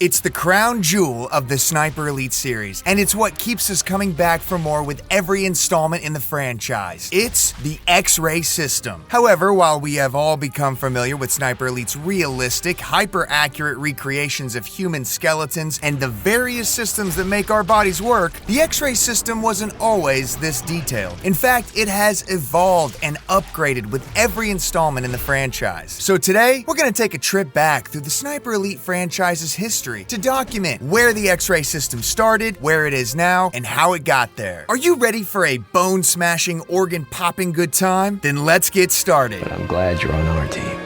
It's the crown jewel of the Sniper Elite series, and it's what keeps us coming back for more with every installment in the franchise. It's the X-Ray system. However, while we have all become familiar with Sniper Elite's realistic, hyper-accurate recreations of human skeletons and the various systems that make our bodies work, the X-Ray system wasn't always this detailed. In fact, it has evolved and upgraded with every installment in the franchise. So today, we're going to take a trip back through the Sniper Elite franchise's history to document where the X-Ray system started, where it is now, and how it got there. Are you ready for a bone-smashing, organ-popping good time? Then let's get started. But I'm glad you're on our team.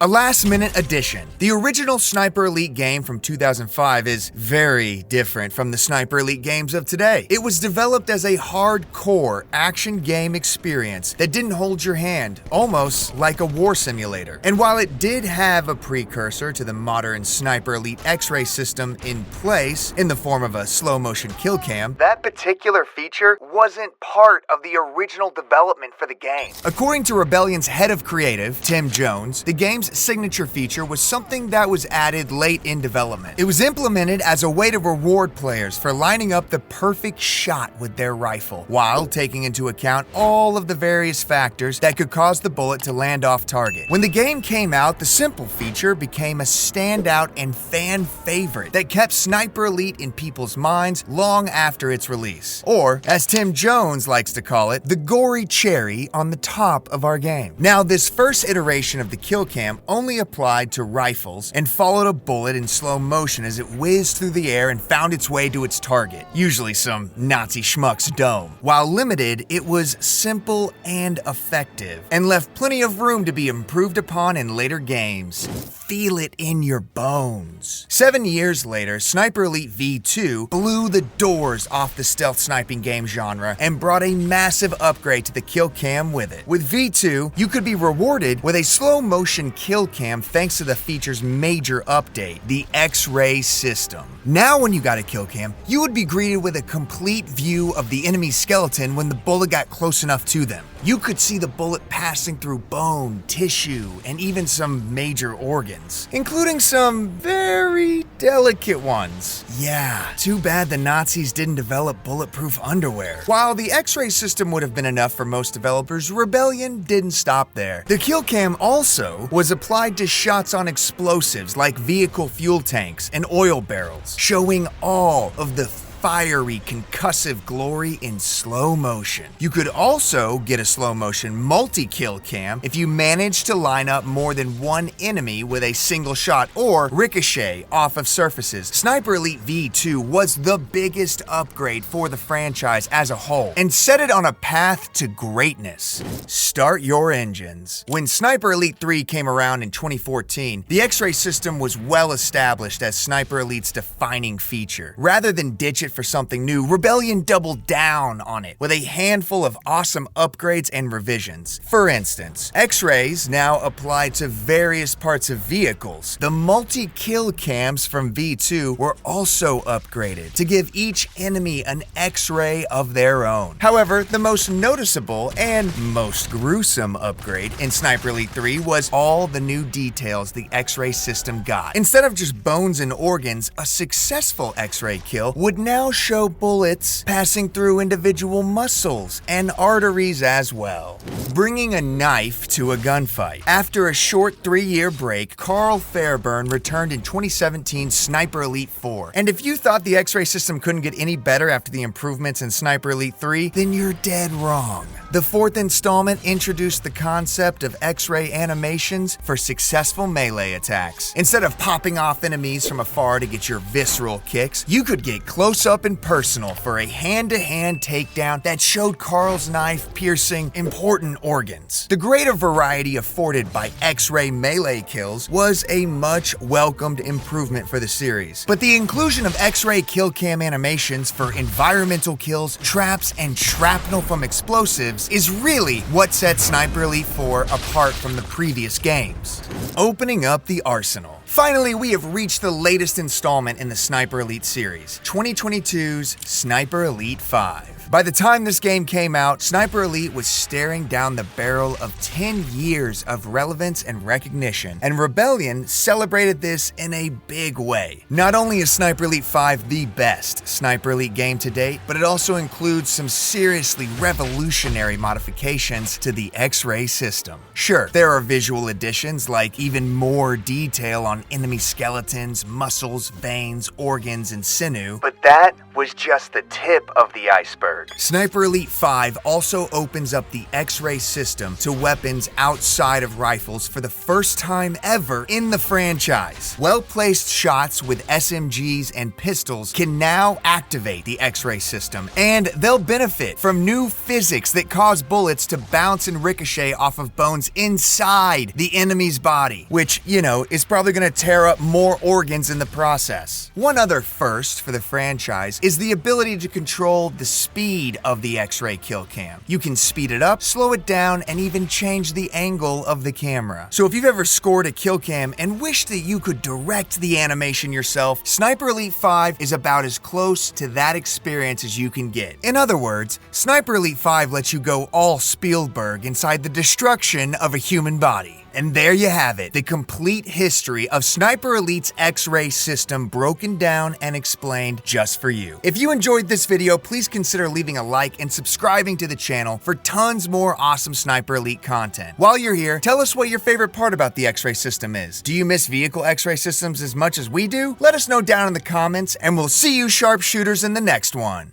A last-minute addition. The original Sniper Elite game from 2005 is very different from the Sniper Elite games of today. It was developed as a hardcore action game experience that didn't hold your hand, almost like a war simulator. And while it did have a precursor to the modern Sniper Elite X-Ray system in place, in the form of a slow-motion kill cam, that particular feature wasn't part of the original development for the game. According to Rebellion's head of creative, Tim Jones, the game's signature feature was something that was added late in development. It was implemented as a way to reward players for lining up the perfect shot with their rifle, while taking into account all of the various factors that could cause the bullet to land off target. When the game came out, the simple feature became a standout and fan favorite that kept Sniper Elite in people's minds long after its release. Or, as Tim Jones likes to call it, the gory cherry on the top of our game. Now, this first iteration of the kill cam only applied to rifles and followed a bullet in slow motion as it whizzed through the air and found its way to its target, usually some Nazi schmuck's dome. While limited, it was simple and effective, and left plenty of room to be improved upon in later games. Feel it in your bones. 7 years later, Sniper Elite V2 blew the doors off the stealth sniping game genre and brought a massive upgrade to the kill cam with it. With V2, you could be rewarded with a slow motion kill cam thanks to the feature's major update, the X-Ray system. Now when you got a kill cam, you would be greeted with a complete view of the enemy's skeleton when the bullet got close enough to them. You could see the bullet passing through bone, tissue, and even some major organs, including some very delicate ones. Yeah, too bad the Nazis didn't develop bulletproof underwear. While the X-Ray system would have been enough for most developers, Rebellion didn't stop there. The kill cam also was applied to shots on explosives like vehicle fuel tanks and oil barrels, showing all of the fiery, concussive glory in slow motion. You could also get a slow motion multi-kill cam if you managed to line up more than one enemy with a single shot or ricochet off of surfaces. Sniper Elite V2 was the biggest upgrade for the franchise as a whole and set it on a path to greatness. Start your engines. When Sniper Elite 3 came around in 2014, the X-Ray system was well established as Sniper Elite's defining feature. Rather than ditch it for something new, Rebellion doubled down on it with a handful of awesome upgrades and revisions. For instance, X-rays now apply to various parts of vehicles. The multi-kill cams from V2 were also upgraded to give each enemy an X-ray of their own. However, the most noticeable and most gruesome upgrade in Sniper Elite 3 was all the new details the X-ray system got. Instead of just bones and organs, a successful X-ray kill would now show bullets passing through individual muscles and arteries as well, bringing a knife to a gunfight. After a short 3-year break, Carl Fairburn returned in 2017's Sniper Elite 4. And if you thought the X-Ray system couldn't get any better after the improvements in Sniper Elite 3, then you're dead wrong. The fourth installment introduced the concept of X-ray animations for successful melee attacks. Instead of popping off enemies from afar to get your visceral kicks, you could get close up and personal for a hand-to-hand takedown that showed Carl's knife piercing important organs. The greater variety afforded by X-ray melee kills was a much welcomed improvement for the series. But the inclusion of X-ray kill cam animations for environmental kills, traps, and shrapnel from explosives is really what sets Sniper Elite 4 apart from the previous games. Opening up the arsenal. Finally, we have reached the latest installment in the Sniper Elite series, 2022's Sniper Elite 5. By the time this game came out, Sniper Elite was staring down the barrel of 10 years of relevance and recognition, and Rebellion celebrated this in a big way. Not only is Sniper Elite 5 the best Sniper Elite game to date, but it also includes some seriously revolutionary modifications to the X-ray system. Sure, there are visual additions like even more detail on enemy skeletons, muscles, veins, organs, and sinew, but that was just the tip of the iceberg. Sniper Elite 5 also opens up the X-ray system to weapons outside of rifles for the first time ever in the franchise. Well-placed shots with SMGs and pistols can now activate the X-ray system, and they'll benefit from new physics that cause bullets to bounce and ricochet off of bones inside the enemy's body, which, is probably going to tear up more organs in the process. One other first for the franchise is the ability to control the speed of the X-ray kill cam. You can speed it up, slow it down, and even change the angle of the camera. So if you've ever scored a kill cam and wished that you could direct the animation yourself, Sniper Elite 5 is about as close to that experience as you can get. In other words, Sniper Elite 5 lets you go all Spielberg inside the destruction of a human body. And there you have it, the complete history of Sniper Elite's X-ray system broken down and explained just for you. If you enjoyed this video, please consider leaving a like and subscribing to the channel for tons more awesome Sniper Elite content. While you're here, tell us what your favorite part about the X-ray system is. Do you miss vehicle X-ray systems as much as we do? Let us know down in the comments, and we'll see you sharpshooters in the next one.